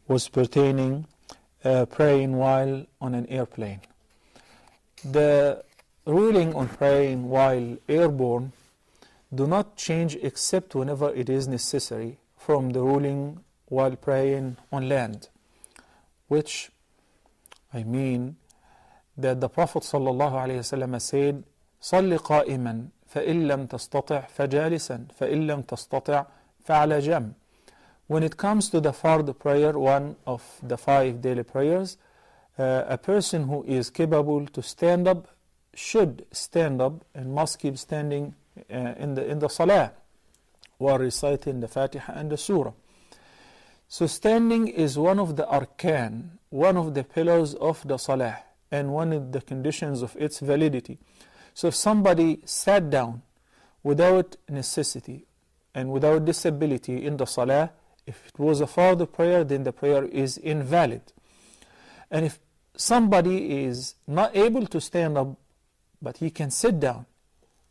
was pertaining praying while on an airplane. The ruling on praying while airborne do not change except whenever it is necessary from the ruling while praying on land, which I mean that the Prophet ﷺ said, صَلِّ قَائِمًا فَإِن لَمْ تَسْتَطِعْ فَجَالِسًا فَإِن لَمْ تَسْتَطِعْ فَعَلَى جَنْبٍ. When it comes to the fard prayer, one of the 5 daily prayers, a person who is capable to stand up should stand up and must keep standing in the salah while reciting the Fatiha and the surah. So standing is one of the arkan, one of the pillars of the salah, and one of the conditions of its validity. So if somebody sat down without necessity and without disability in the salah, if it was a fard prayer, then the prayer is invalid. And if somebody is not able to stand up, but he can sit down,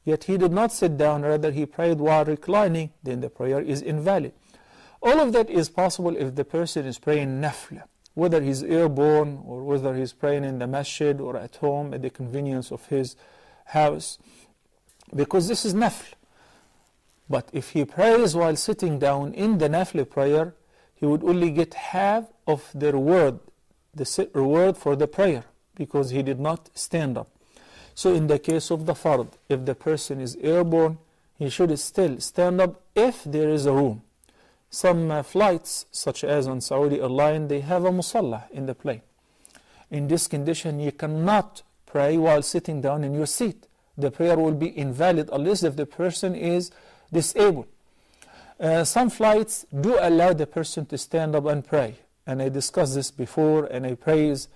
yet he did not sit down, rather he prayed while reclining, then the prayer is invalid. All of that is possible if the person is praying nafla, whether he's airborne or whether he's praying in the masjid or at home at the convenience of his house, because this is nafla. But if he prays while sitting down in the nafla prayer, he would only get half of the reward for the prayer, because he did not stand up. So in the case of the fard, if the person is airborne, he should still stand up if there is a room. Some flights, such as on Saudi Airlines, they have a musalla in the plane. In this condition, you cannot pray while sitting down in your seat. The prayer will be invalid unless if the person is disabled. Some flights do allow the person to stand up and pray. And I discussed this before, and I praise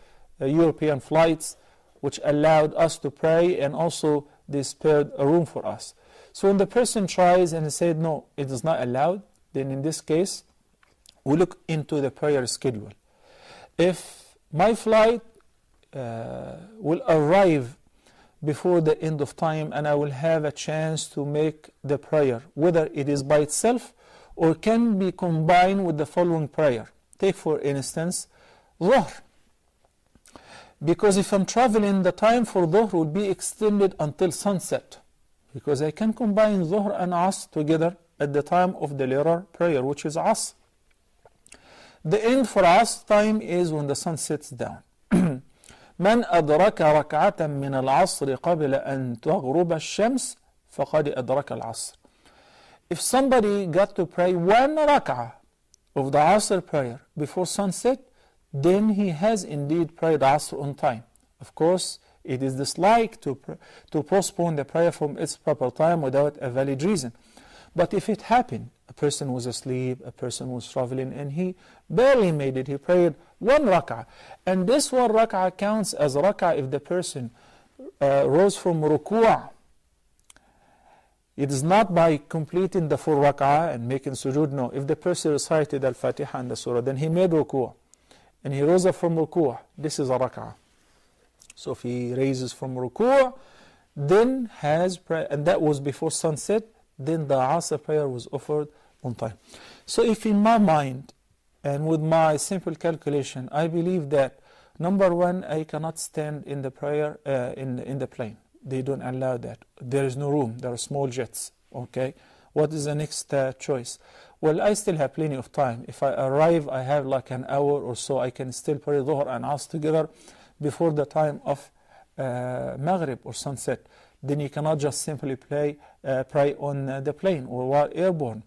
European flights which allowed us to pray, and also they spared a room for us. So when the person tries and said, no, it is not allowed, then in this case, we look into the prayer schedule. If my flight will arrive before the end of time and I will have a chance to make the prayer, whether it is by itself or can be combined with the following prayer. Take for instance, Dhuhr. Because if I'm traveling, the time for Dhuhr will be extended until sunset. Because I can combine Dhuhr and Asr together at the time of the later prayer, which is Asr. The end for Asr time is when the sun sets down. من أدرك ركعة من العصر قبل أن تغرب الشمس فقد أدرك العصر. If somebody got to pray 1 rak'ah of the Asr prayer before sunset, then he has indeed prayed Asr on time. Of course, it is disliked to postpone the prayer from its proper time without a valid reason. But if it happened, a person was asleep, a person was traveling, and he barely made it, he prayed 1 rak'ah. And this 1 rak'ah counts as rak'ah if the person rose from ruku'. It is not by completing the 4 rak'ah and making sujood, no. If the person recited al-Fatiha and the surah, then he made ruku', and he rose up from ruku', this is a rak'ah. So if he raises from ruku', then has prayer, and that was before sunset, then the Asr prayer was offered on time. So if in my mind and with my simple calculation, I believe that number 1, I cannot stand in the prayer in the plane. They don't allow that. There is no room. There are small jets. Okay. What is the next choice? Well, I still have plenty of time. If I arrive, I have like an hour or so. I can still pray Dhuhr and Asr together before the time of Maghrib or sunset. Then you cannot just simply pray on the plane or while airborne,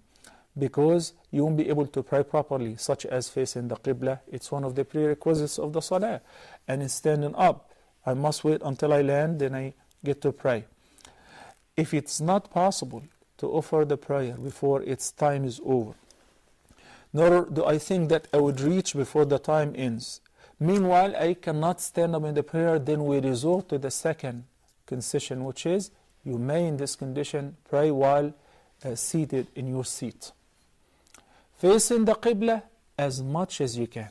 because you won't be able to pray properly, such as facing the Qibla. It's one of the prerequisites of the Salah. And in standing up, I must wait until I land, then I get to pray. If it's not possible to offer the prayer before its time is over, nor do I think that I would reach before the time ends, meanwhile I cannot stand up in the prayer, then we resort to the second concession, which is you may in this condition pray while seated in your seat, facing the Qibla as much as you can.